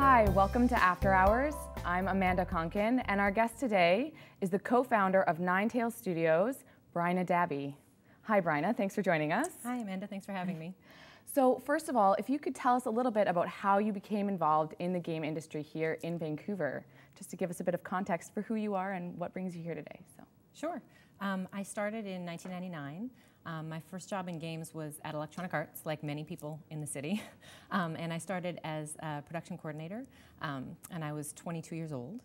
Hi, welcome to After Hours. I'm Amanda Conkin, and our guest today is the co-founder of Ninetales Studios, Bryna Dabby. Hi, Bryna. Thanks for joining us. Hi, Amanda. Thanks for having me. So, first of all, if you could tell us a little bit about how you became involved in the game industry here in Vancouver, just to give us a bit of context for who you are and what brings you here today. Sure. I started in 1999. My first job in games was at Electronic Arts, like many people in the city. And I started as a production coordinator, and I was 22 years old.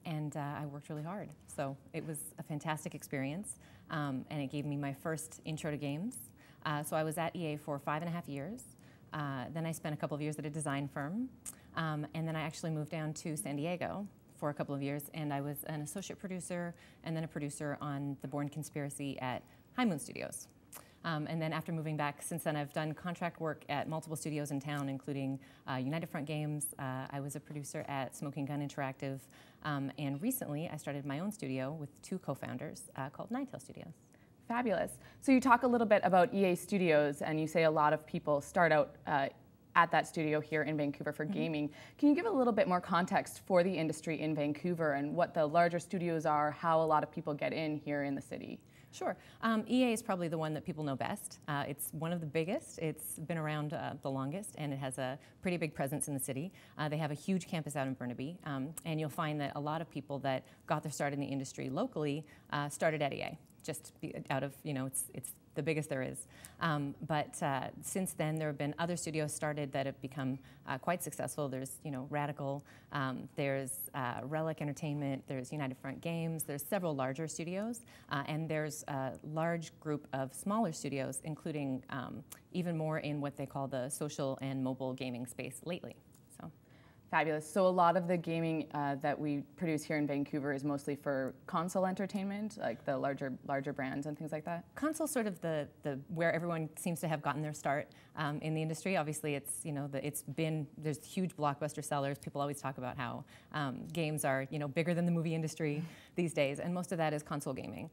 And I worked really hard. So it was a fantastic experience, and it gave me my first intro to games. So I was at EA for 5.5 years. Then I spent a couple of years at a design firm. And then I actually moved down to San Diego for a couple of years, and I was an associate producer and then a producer on The Bourne Conspiracy at High Moon Studios. And then after moving back, since then I've done contract work at multiple studios in town, including United Front Games. I was a producer at Smoking Gun Interactive, and recently I started my own studio with two co-founders called Ninetales Studios. Fabulous. So you talk a little bit about EA Studios, and you say a lot of people start out at that studio here in Vancouver for gaming. Can you give a little bit more context for the industry in Vancouver and what the larger studios are, how a lot of people get in here in the city? Sure. EA is probably the one that people know best. It's one of the biggest. It's been around the longest, and it has a pretty big presence in the city. They have a huge campus out in Burnaby, and you'll find that a lot of people that got their start in the industry locally started at EA, just out of, it's the biggest there is. But since then, there have been other studios started that have become quite successful. There's, Radical, there's Relic Entertainment, there's United Front Games, there's several larger studios, and there's a large group of smaller studios, including even more in what they call the social and mobile gaming space lately. Fabulous. So a lot of the gaming that we produce here in Vancouver is mostly for console entertainment, like the larger brands and things like that? Console's sort of the where everyone seems to have gotten their start in the industry. Obviously, it's there's huge blockbuster sellers. People always talk about how games are bigger than the movie industry these days, and most of that is console gaming.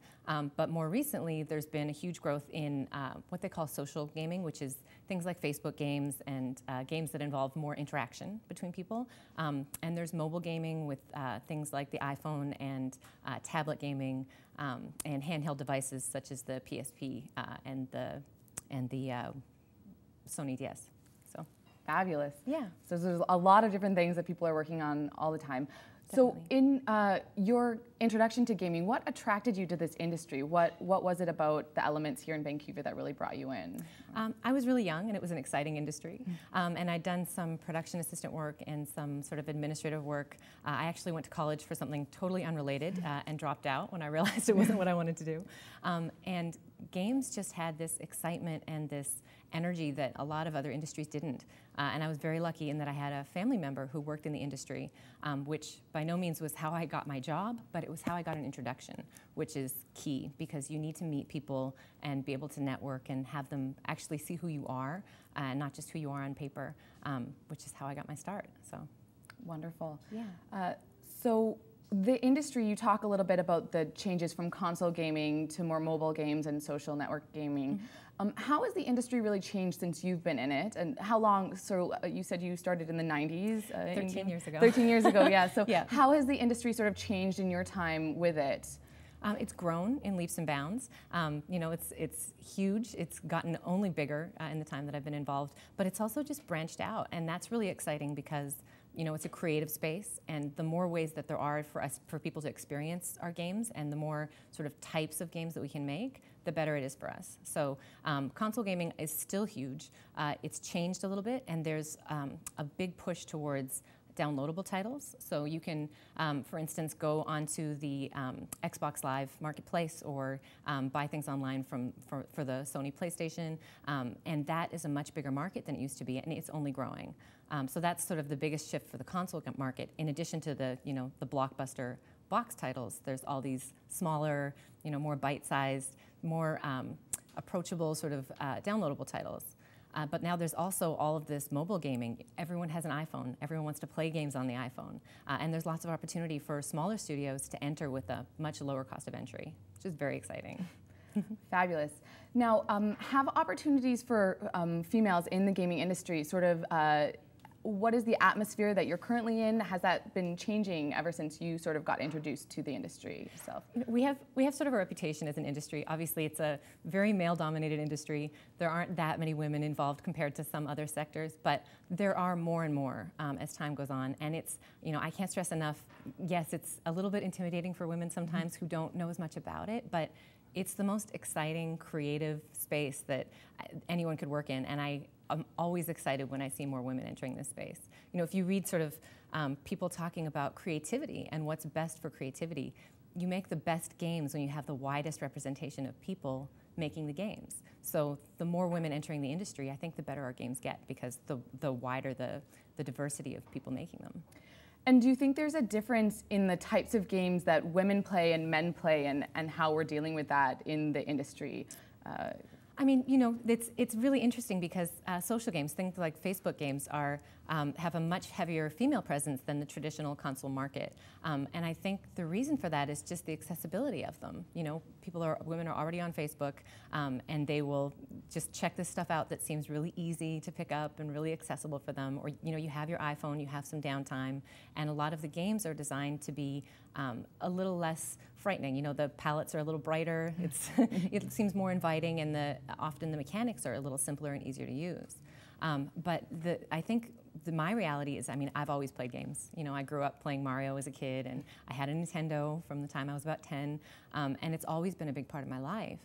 But more recently, there's been a huge growth in what they call social gaming, which is things like Facebook games and games that involve more interaction between people. And there's mobile gaming with things like the iPhone and tablet gaming and handheld devices such as the PSP and the Sony DS. So fabulous. Yeah. So there's a lot of different things that people are working on all the time. Definitely. So in your introduction to gaming, what attracted you to this industry? What was it about the elements here in Vancouver that really brought you in? I was really young, and it was an exciting industry. And I'd done some production assistant work and some sort of administrative work. I actually went to college for something totally unrelated and dropped out when I realized it wasn't what I wanted to do. And games just had this excitement and this energy that a lot of other industries didn't. And I was very lucky in that I had a family member who worked in the industry, which by no means was how I got my job, but it was how I got an introduction, which is key because you need to meet people and be able to network and have them actually see who you are, not just who you are on paper, which is how I got my start. So, wonderful. Yeah. So the industry, you talk a little bit about the changes from console gaming to more mobile games and social network gaming. How has the industry really changed since you've been in it? And how long, so you said you started in the 90s? 13 years ago. 13 years ago, yeah. So yeah. How has the industry sort of changed in your time with it? It's grown in leaps and bounds. It's huge. It's gotten only bigger in the time that I've been involved, but it's also just branched out, and that's really exciting because it's a creative space, and the more ways that there are for people to experience our games, and the more sort of types of games that we can make, the better it is for us. So console gaming is still huge. It's changed a little bit, and there's a big push towards downloadable titles. So you can, for instance, go onto the Xbox Live Marketplace or buy things online for the Sony PlayStation, and that is a much bigger market than it used to be, and it's only growing. So that's sort of the biggest shift for the console market. In addition to the blockbuster box titles, there's all these smaller, more bite-sized, more approachable sort of downloadable titles. But now there's also all of this mobile gaming. Everyone has an iPhone. Everyone wants to play games on the iPhone. And there's lots of opportunity for smaller studios to enter with a much lower cost of entry, which is very exciting. Fabulous. Now, have opportunities for females in the gaming industry sort of what is the atmosphere that you're currently in? Has that been changing ever since you sort of got introduced to the industry yourself? We have sort of a reputation as an industry. Obviously, it's a very male-dominated industry. There aren't that many women involved compared to some other sectors, but there are more and more as time goes on. And it's, I can't stress enough, yes, it's a little bit intimidating for women sometimes who don't know as much about it, but it's the most exciting, creative space that anyone could work in. And I'm always excited when I see more women entering this space. If you read sort of people talking about creativity and what's best for creativity, you make the best games when you have the widest representation of people making the games. So the more women entering the industry, I think the better our games get, because the wider the diversity of people making them. And do you think there's a difference in the types of games that women play and men play, and how we're dealing with that in the industry? I mean, it's really interesting because social games, things like Facebook games, have a much heavier female presence than the traditional console market. And I think the reason for that is just the accessibility of them. Women are already on Facebook, and they will just check this stuff out that seems really easy to pick up and really accessible for them. Or, you have your iPhone, you have some downtime, and a lot of the games are designed to be a little less frightening. The palettes are a little brighter. It seems more inviting, and often the mechanics are a little simpler and easier to use. But I think my reality is, I've always played games. I grew up playing Mario as a kid, and I had a Nintendo from the time I was about 10, and it's always been a big part of my life.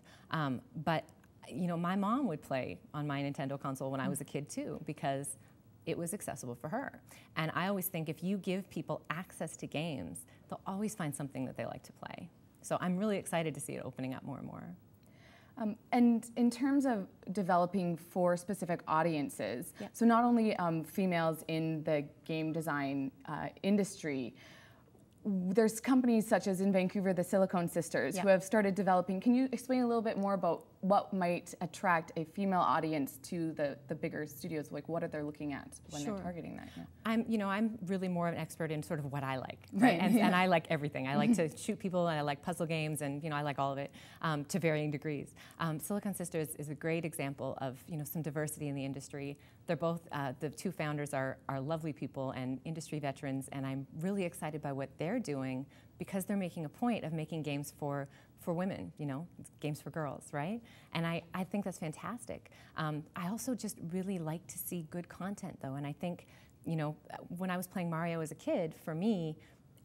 But my mom would play on my Nintendo console when I was a kid too, because it was accessible for her. And I always think if you give people access to games, they'll always find something that they like to play. So I'm really excited to see it opening up more and more. And in terms of developing for specific audiences, yeah. So not only females in the game design industry, there's companies such as in Vancouver, the Silicone Sisters, yeah. who have started developing. Can you explain a little bit more about what might attract a female audience to the bigger studios? Like, what are they looking at when Sure. they're targeting that? Yeah. I'm really more of an expert in sort of what I like, right? And I like everything. I like to shoot people, and I like puzzle games, and I like all of it to varying degrees. Silicone Sisters is a great example of some diversity in the industry. They're both the two founders are lovely people and industry veterans, and I'm really excited by what they're doing, because they're making a point of making games for women, games for girls, right? And I think that's fantastic. I also just really like to see good content, though, and I think, when I was playing Mario as a kid, for me,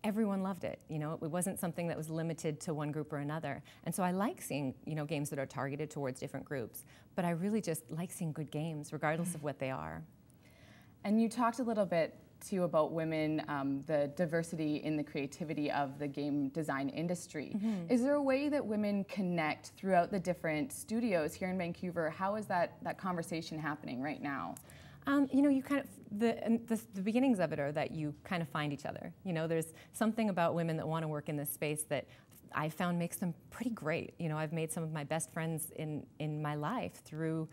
everyone loved it. It wasn't something that was limited to one group or another. And so I like seeing, games that are targeted towards different groups, but I really just like seeing good games, regardless of what they are. And you talked a little bit too about women, the diversity in the creativity of the game design industry. Mm-hmm. Is there a way that women connect throughout the different studios here in Vancouver? How is that conversation happening right now? You kind of, the beginnings of it are that you kind of find each other. There's something about women that want to work in this space that I found makes them pretty great. I've made some of my best friends in my life through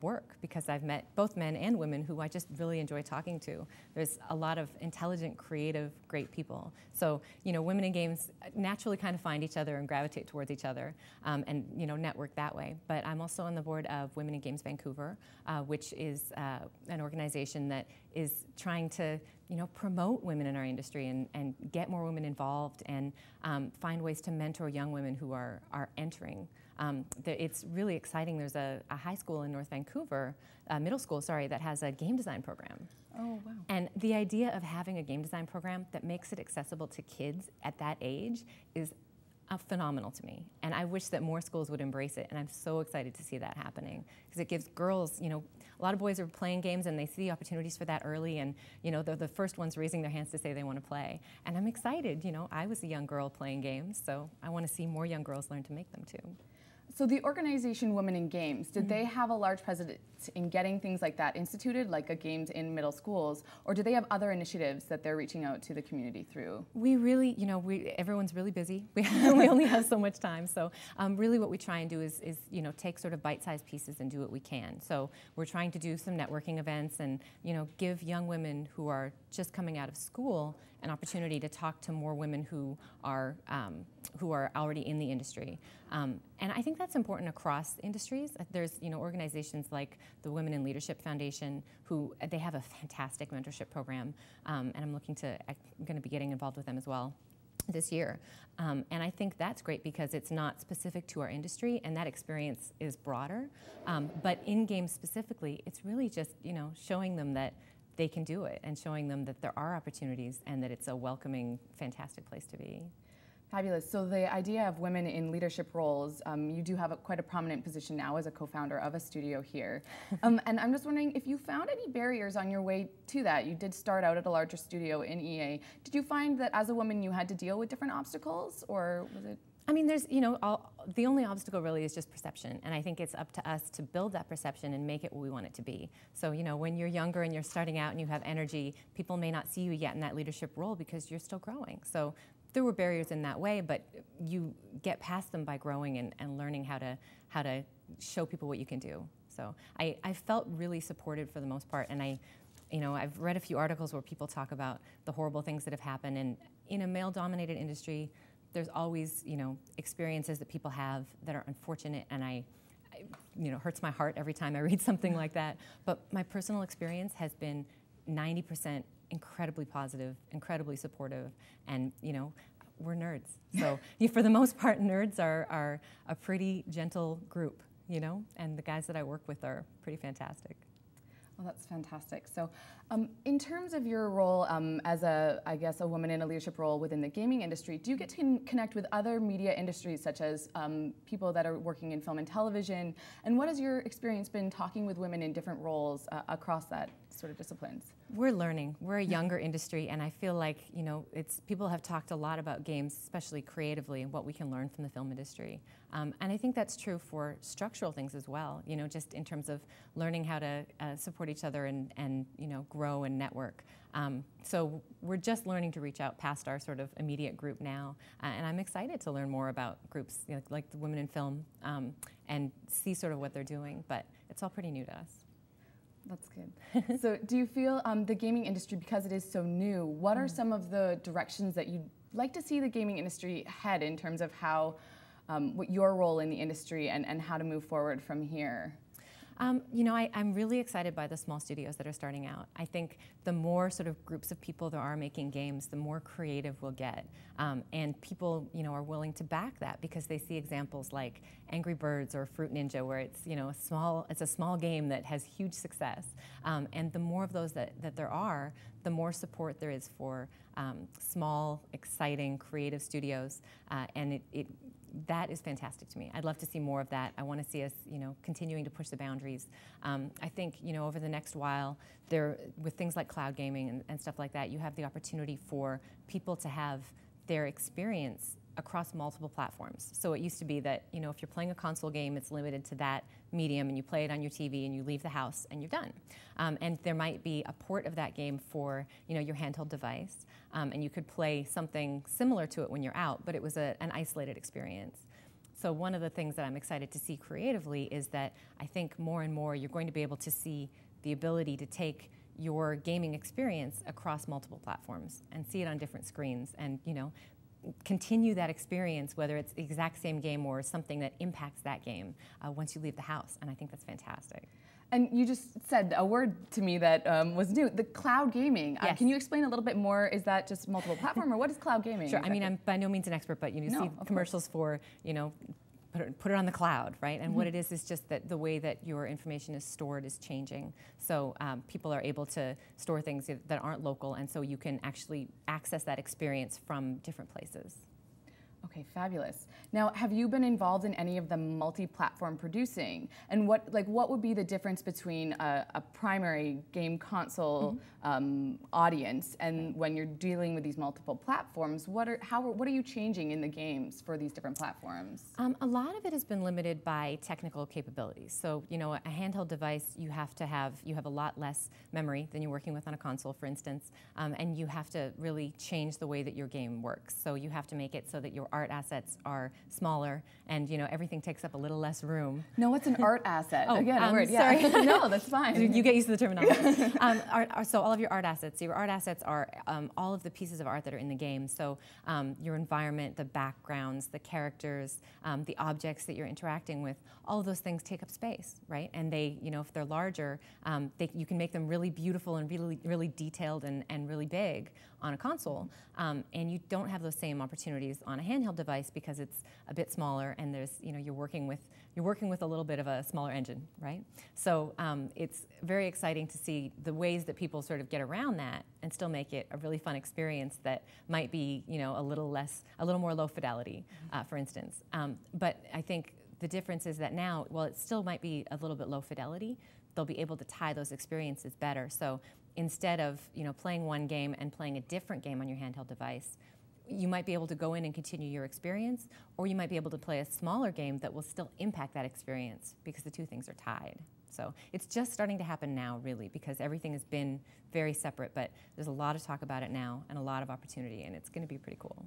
work, because I've met both men and women who I just really enjoy talking to. There's a lot of intelligent, creative, great people. So, women in games naturally kind of find each other and gravitate towards each other, and, network that way. But I'm also on the board of Women in Games Vancouver, which is an organization that is trying to promote women in our industry and get more women involved, and find ways to mentor young women who are entering. It's really exciting. There's a high school in North Vancouver, middle school, sorry, that has a game design program. Oh, wow. And the idea of having a game design program that makes it accessible to kids at that age is phenomenal to me. And I wish that more schools would embrace it, and I'm so excited to see that happening, because it gives girls, a lot of boys are playing games and they see opportunities for that early, and they're the first ones raising their hands to say they want to play. And I'm excited. I was a young girl playing games, so I want to see more young girls learn to make them too. So the organization Women in Games, did Mm-hmm. they have a large presence in getting things like that instituted, like a games in middle schools, or do they have other initiatives that they're reaching out to the community through? We really, everyone's really busy. We only have so much time. So really what we try and do is take sort of bite-sized pieces and do what we can. So we're trying to do some networking events and, give young women who are just coming out of school an opportunity to talk to more women who are who are already in the industry. And I think that's important across industries. There's organizations like the Women in Leadership Foundation who they have a fantastic mentorship program, and I'm going to be getting involved with them as well this year. And I think that's great because it's not specific to our industry and that experience is broader. But in games specifically, it's really just showing them that they can do it and showing them that there are opportunities and that it's a welcoming, fantastic place to be. Fabulous. So the idea of women in leadership roles, you do have quite a prominent position now as a co-founder of a studio here. And I'm just wondering if you found any barriers on your way to that. You did start out at a larger studio in EA. Did you find that as a woman you had to deal with different obstacles, or was it? I mean, there's, the only obstacle really is just perception. And I think it's up to us to build that perception and make it what we want it to be. So, when you're younger and you're starting out and you have energy, people may not see you yet in that leadership role because you're still growing. So there were barriers in that way, but you get past them by growing and learning how to show people what you can do. So I felt really supported for the most part. And I've read a few articles where people talk about the horrible things that have happened. And in a male-dominated industry, there's always, experiences that people have that are unfortunate, and I hurts my heart every time I read something like that. But my personal experience has been 90% incredibly positive, incredibly supportive, and we're nerds. So for the most part, nerds are a pretty gentle group, and the guys that I work with are pretty fantastic. Well, that's fantastic. So in terms of your role as a woman in a leadership role within the gaming industry, do you get to connect with other media industries such as people that are working in film and television? And what has your experience been talking with women in different roles across that sort of disciplines? We're learning. We're a younger industry, and I feel like, people have talked a lot about games, especially creatively, and what we can learn from the film industry. And I think that's true for structural things as well, just in terms of learning how to support each other and grow and network. So we're just learning to reach out past our sort of immediate group now. And I'm excited to learn more about groups like the Women in Film and see sort of what they're doing, but it's all pretty new to us. That's good. So do you feel the gaming industry, because it is so new, what are some of the directions that you'd like to see the gaming industry head in terms of how, what your role in the industry and how to move forward from here? I'm really excited by the small studios that are starting out. I think the more sort of groups of people there are making games, the more creative we'll get. And people, are willing to back that because they see examples like Angry Birds or Fruit Ninja, where it's, it's a small game that has huge success. And the more of those that there are, the more support there is for small, exciting, creative studios. And that is fantastic to me. I'd love to see more of that. I want to see us, continuing to push the boundaries. I think, over the next while, with things like cloud gaming and stuff like that, you have the opportunity for people to have their experience across multiple platforms. So it used to be that, if you're playing a console game, it's limited to that medium, and you play it on your TV, and you leave the house, and you're done. And there might be a port of that game for, your handheld device, and you could play something similar to it when you're out, but it was an isolated experience. So one of the things that I'm excited to see creatively is that I think more and more you're going to be able to see the ability to take your gaming experience across multiple platforms and see it on different screens and, continue that experience, whether it's the exact same game or something that impacts that game once you leave the house. And I think that's fantastic. And you just said a word to me that was new, the cloud gaming. Yes. Can you explain a little bit more? Is that just multiple platform, or what is cloud gaming? Sure. I mean, I'm by no means an expert, but you see commercials for, put it on the cloud, right? And what it is just that the way that your information is stored is changing. So people are able to store things that aren't local, and so you can actually access that experience from different places. Okay, fabulous. Now, have you been involved in any of the multi-platform producing? And what would be the difference between a primary game console audience and when you're dealing with these multiple platforms? What are you changing in the games for these different platforms? A lot of it has been limited by technical capabilities. So, a handheld device, you have a lot less memory than you're working with on a console, for instance, and you have to really change the way that your game works. So you have to make it so that your art assets are smaller, and everything takes up a little less room. No, what's an art asset? Oh, again, a word. sorry. Yeah. No, that's fine. You get used to the terminology. So all of your art assets. Your art assets are all of the pieces of art that are in the game. So your environment, the backgrounds, the characters, the objects that you're interacting with. All of those things take up space, right? And they, if they're larger, you can make them really beautiful and really detailed and really big on a console, and you don't have those same opportunities on a handheld device because it's a bit smaller, and there's you're working with a little bit of a smaller engine, right? So it's very exciting to see the ways that people sort of get around that and still make it a really fun experience that might be a little more low fidelity, for instance. But I think the difference is that now, while it still might be a little bit low fidelity, they'll be able to tie those experiences better. So instead of playing one game and playing a different game on your handheld device, you might be able to go in and continue your experience, or you might be able to play a smaller game that will still impact that experience because the two things are tied. So it's just starting to happen now, really, because everything has been very separate, but there's a lot of talk about it now and a lot of opportunity, and it's going to be pretty cool.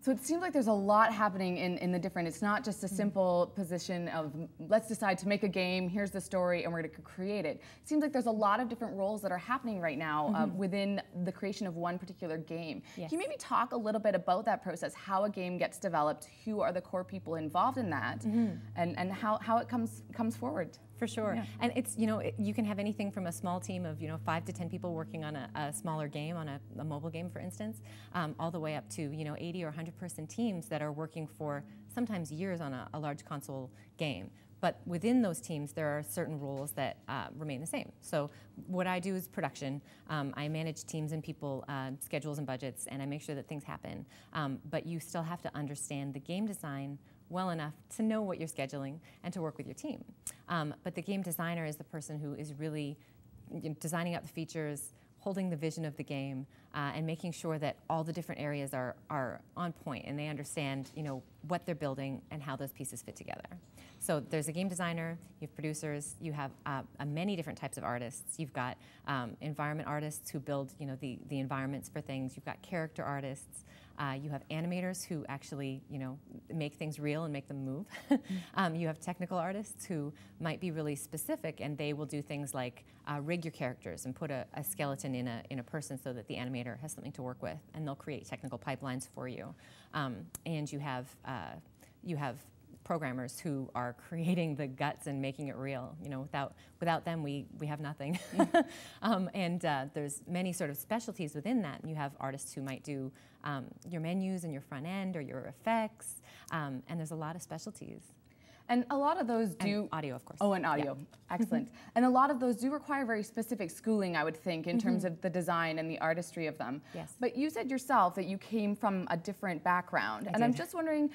So it seems like there's a lot happening in the different, it's not just a simple position of let's decide to make a game, here's the story, and we're going to create it. It seems like there's a lot of different roles that are happening right now within the creation of one particular game. Yes. Can you maybe talk a little bit about that process, how a game gets developed, who are the core people involved in that, and how it comes forward? For sure. Yeah. And it's, you can have anything from a small team of, 5 to 10 people working on a smaller game, on a mobile game, for instance, all the way up to, 80 or 100-person teams that are working for sometimes years on a large console game. But within those teams, there are certain roles that remain the same. So what I do is production. I manage teams and people, schedules and budgets, and I make sure that things happen. But you still have to understand the game design well enough to know what you're scheduling and to work with your team. But the game designer is the person who is really designing out the features, holding the vision of the game, and making sure that all the different areas are on point and they understand what they're building and how those pieces fit together. So there's a game designer, you have producers, you have many different types of artists. You've got environment artists who build the environments for things. You've got character artists. You have animators who actually, make things real and make them move. You have technical artists who might be really specific, and they will do things like rig your characters and put a skeleton in a person so that the animator has something to work with, and they'll create technical pipelines for you. And you have programmers who are creating the guts and making it real. Without them, we have nothing. And there's many sort of specialties within that. You have artists who might do your menus and your front end or your effects, and there's a lot of specialties. And a lot of those do... And audio, of course. Oh, and audio. Yeah. Excellent. And a lot of those do require very specific schooling, I would think, in terms of the design and the artistry of them. Yes. But you said yourself that you came from a different background. I did. I'm just wondering,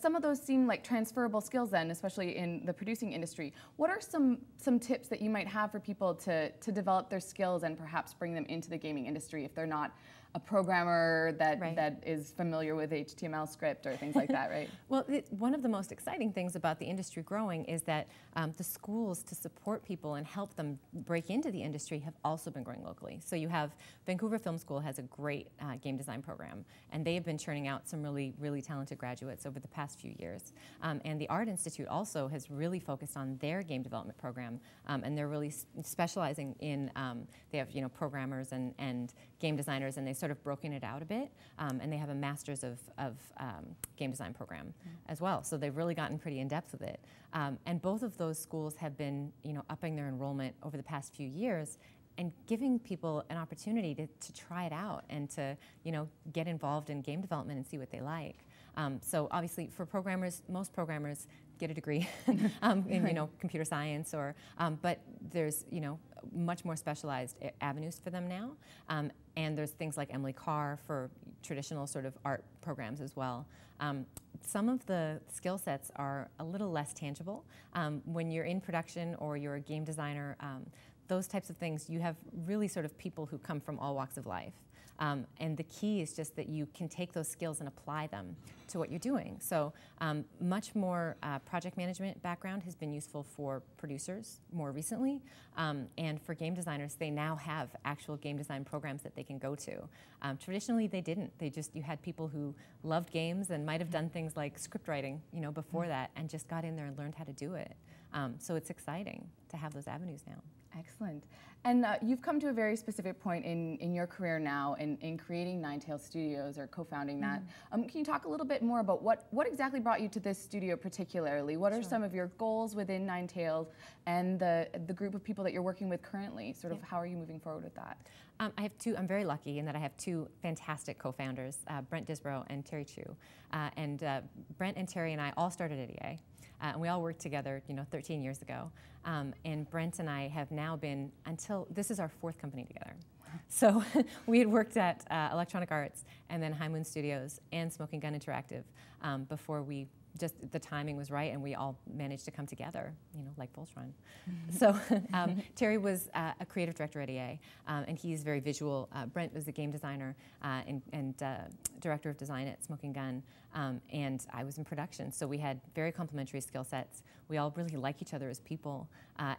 some of those seem like transferable skills then, especially in the producing industry. What are some tips that you might have for people to develop their skills and perhaps bring them into the gaming industry if they're not a programmer that is familiar with HTML script or things like that, right? Well, one of the most exciting things about the industry growing is that the schools to support people and help them break into the industry have also been growing locally. So you have Vancouver Film School has a great game design program, and they have been churning out some really, really talented graduates over the past few years. And the Art Institute also has really focused on their game development program, and they're really specializing in, they have programmers and game designers, and they sort of broken it out a bit, and they have a master's of game design program as well. So they've really gotten pretty in depth with it. And both of those schools have been upping their enrollment over the past few years and giving people an opportunity to try it out and to get involved in game development and see what they like. So obviously for programmers, most programmers get a degree in computer science but there's much more specialized avenues for them now, and there's things like Emily Carr for traditional sort of art programs as well. Some of the skill sets are a little less tangible. When you're in production or you're a game designer, those types of things, you have really sort of people who come from all walks of life. And the key is just that you can take those skills and apply them to what you're doing. So much more project management background has been useful for producers more recently. And for game designers, they now have actual game design programs that they can go to. Traditionally, they didn't. You had people who loved games and might have done things like script writing, before that, and just got in there and learned how to do it. So it's exciting to have those avenues now. Excellent. And you've come to a very specific point in your career now in creating Ninetales Studios, or co-founding that. Can you talk a little bit more about what exactly brought you to this studio particularly? What are some of your goals within Ninetales and the group of people that you're working with currently? Sort of how are you moving forward with that? I'm very lucky in that I have two fantastic co-founders, Brent Disbrow and Terry Chu. Brent and Terry and I all started at EA. And we all worked together, 13 years ago. And Brent and I have now been, this is our fourth company together. So we had worked at Electronic Arts and then High Moon Studios and Smoking Gun Interactive before the timing was right and we all managed to come together, like Voltron. So Terry was a creative director at EA, and he's very visual. Brent was a game designer and director of design at Smoking Gun, and I was in production. So we had very complementary skill sets. We all really like each other as people,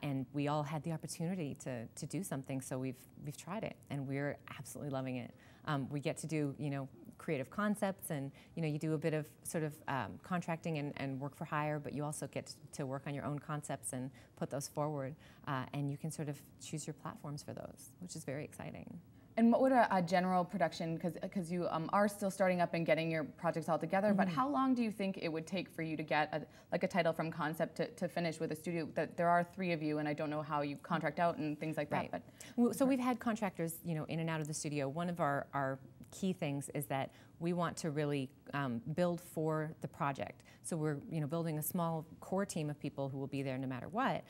and we all had the opportunity to do something. So we've tried it, and we're absolutely loving it. We get to do creative concepts, and you do a bit of sort of contracting and work for hire, but you also get to work on your own concepts and put those forward, and you can sort of choose your platforms for those, which is very exciting. And what would a general production, because you are still starting up and getting your projects all together, but how long do you think it would take for you to get a title from concept to finish with a studio? That there are 3 of you, and I don't know how you contract out and things like that. But so we've had contractors, in and out of the studio. One of our key things is that we want to really build for the project. So we're building a small core team of people who will be there no matter what.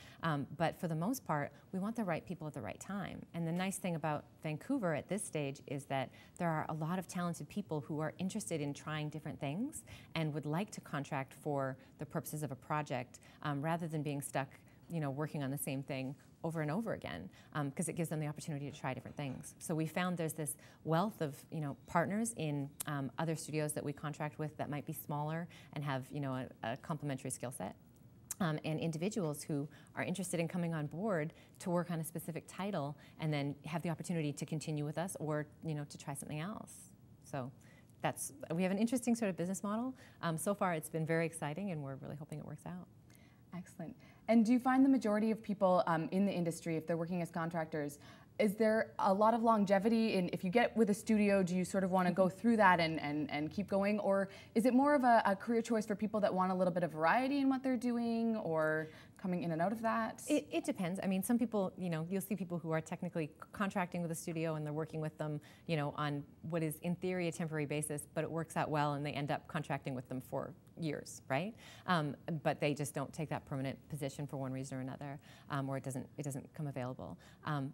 But for the most part, we want the right people at the right time. And the nice thing about Vancouver at this stage is that there are a lot of talented people who are interested in trying different things and would like to contract for the purposes of a project rather than being stuck working on the same thing over and over again, because it gives them the opportunity to try different things. So we found there's this wealth of partners in other studios that we contract with that might be smaller and have a complementary skill set, and individuals who are interested in coming on board to work on a specific title and then have the opportunity to continue with us or to try something else. So we have an interesting sort of business model. So far, it's been very exciting, and we're really hoping it works out. Excellent. And do you find the majority of people in the industry, if they're working as contractors, is there a lot of longevity in if you get with a studio, do you sort of want to go through that and keep going? Or is it more of a career choice for people that want a little bit of variety in what they're doing, or coming in and out of that? It depends. I mean, some people, you'll see people who are technically contracting with a studio and they're working with them, on what is in theory a temporary basis, but it works out well and they end up contracting with them for years, right? But they just don't take that permanent position for one reason or another, or it doesn't come available.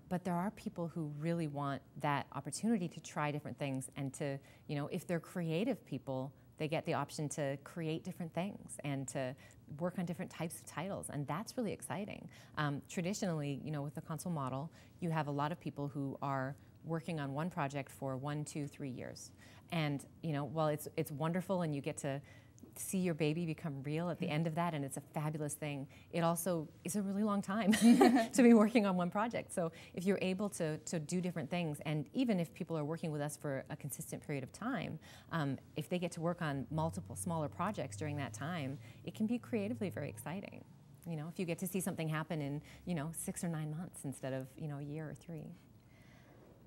But there are people who really want that opportunity to try different things and to, if they're creative people, they get the option to create different things and to work on different types of titles, and that's really exciting. Traditionally, with the console model, you have a lot of people who are working on one project for 1, 2, 3 years. And while it's wonderful and you get to see your baby become real at the end of that, and it's a fabulous thing, it also is a really long time to be working on one project. So if you're able to do different things, and even if people are working with us for a consistent period of time, if they get to work on multiple smaller projects during that time, it can be creatively very exciting. If you get to see something happen in 6 or 9 months instead of a year or 3.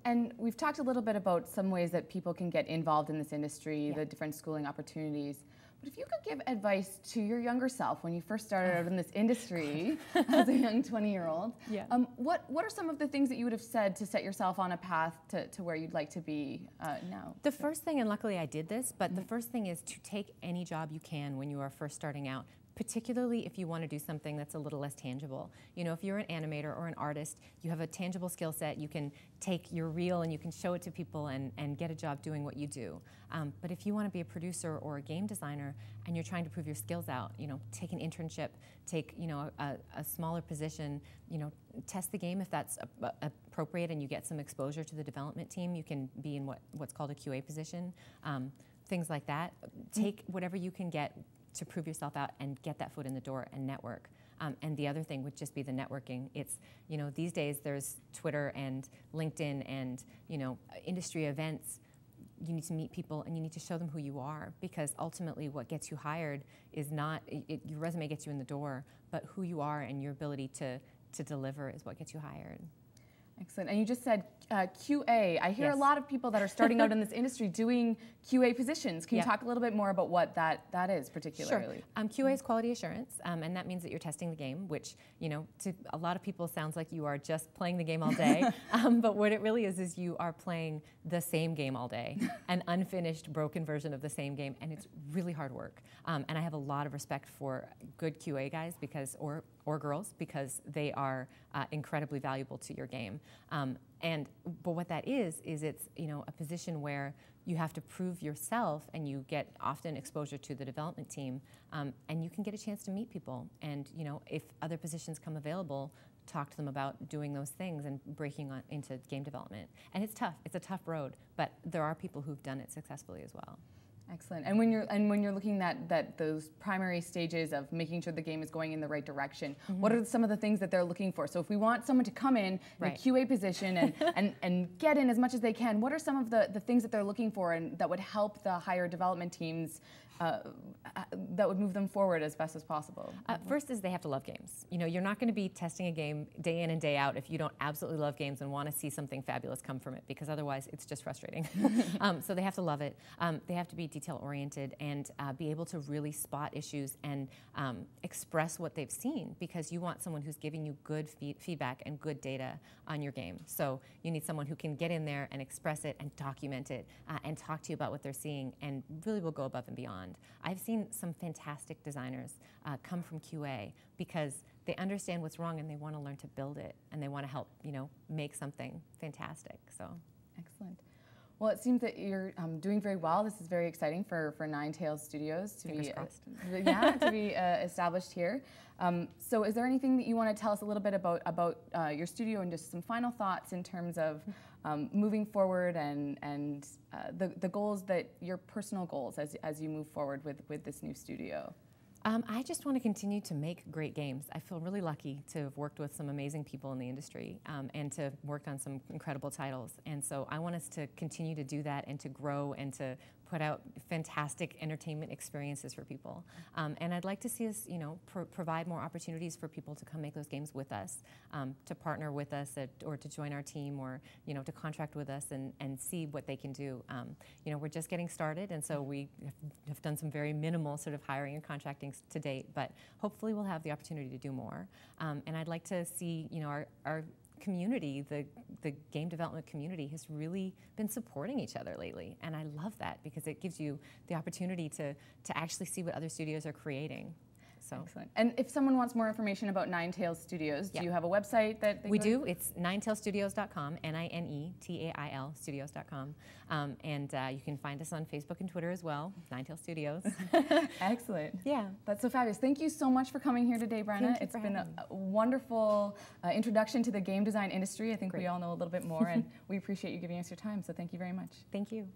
And we've talked a little bit about some ways that people can get involved in this industry, the different schooling opportunities. But if you could give advice to your younger self when you first started out in this industry as a young 20-year-old, what are some of the things that you would have said to set yourself on a path to where you'd like to be now? The first thing, and luckily I did this, but the first thing is to take any job you can when you are first starting out. particularly if you want to do something that's a little less tangible. You know, if you're an animator or an artist, you have a tangible skill set, you can take your reel and you can show it to people and get a job doing what you do. But if you want to be a producer or a game designer and you're trying to prove your skills out, you know, take an internship, take, you know, a smaller position, you know, test the game if that's appropriate and you get some exposure to the development team. You can be in what's called a QA position, things like that. Take whatever you can get to prove yourself out and get that foot in the door and network. And the other thing would just be the networking. It's, you know, these days there's Twitter and LinkedIn and, you know, industry events. You need to meet people and you need to show them who you are, because ultimately what gets you hired is not, your resume gets you in the door, but who you are and your ability to deliver is what gets you hired. Excellent. And you just said QA. I hear Yes. a lot of people that are starting out in this industry doing QA positions. Can you talk a little bit more about what that is particularly? Sure. QA is quality assurance, and that means that you're testing the game, which, you know, to a lot of people sounds like you are just playing the game all day. But what it really is you are playing the same game all day, an unfinished, broken version of the same game, and it's really hard work. And I have a lot of respect for good QA guys because, or girls, because they are incredibly valuable to your game. But what that is it's, you know, a position where you have to prove yourself and you get often exposure to the development team, and you can get a chance to meet people. And, you know, if other positions come available, talk to them about doing those things and breaking on into game development. And it's tough. It's a tough road, but there are people who've done it successfully as well. Excellent. And when you're looking at those primary stages of making sure the game is going in the right direction, what are some of the things that they're looking for? So if we want someone to come in a QA position and get in as much as they can, what are some of the things that they're looking for and that would help the higher development teams, that would move them forward as best as possible? First is they have to love games. You know, you're not going to be testing a game day in and day out if you don't absolutely love games and want to see something fabulous come from it, because otherwise it's just frustrating. So they have to love it. They have to be detail-oriented and be able to really spot issues and express what they've seen, because you want someone who's giving you good feedback and good data on your game. So you need someone who can get in there and express it and document it and talk to you about what they're seeing and really will go above and beyond. I've seen some fantastic designers come from QA because they understand what's wrong and they want to learn to build it and they want to help, you know, make something fantastic. So excellent. Well, it seems that you're doing very well. This is very exciting for Nine Tails Studios to be established here. So is there anything that you want to tell us a little bit about your studio and just some final thoughts in terms of moving forward and the goals, that your personal goals as you move forward with this new studio? I just want to continue to make great games. I feel really lucky to have worked with some amazing people in the industry and to have worked on some incredible titles. And so I want us to continue to do that and to grow and to put out fantastic entertainment experiences for people. And I'd like to see us, you know, provide more opportunities for people to come make those games with us, to partner with us or to join our team, or, you know, to contract with us and see what they can do. You know, we're just getting started, and so we have done some very minimal sort of hiring and contracting to date, but hopefully we'll have the opportunity to do more. And I'd like to see, you know, our community, the game development community, has really been supporting each other lately, and I love that because it gives you the opportunity to actually see what other studios are creating. So. Excellent. And if someone wants more information about Nine Tails Studios, do you have a website that they We do. It's ninetailstudios.com, N-I-N-E-T-A-I-L studios.com. And you can find us on Facebook and Twitter as well, Nine Tails Studios. Excellent. Yeah. That's so fabulous. Thank you so much for coming here today, Bryna. It's been a wonderful introduction to the game design industry. I think we all know a little bit more, and we appreciate you giving us your time, so thank you very much. Thank you.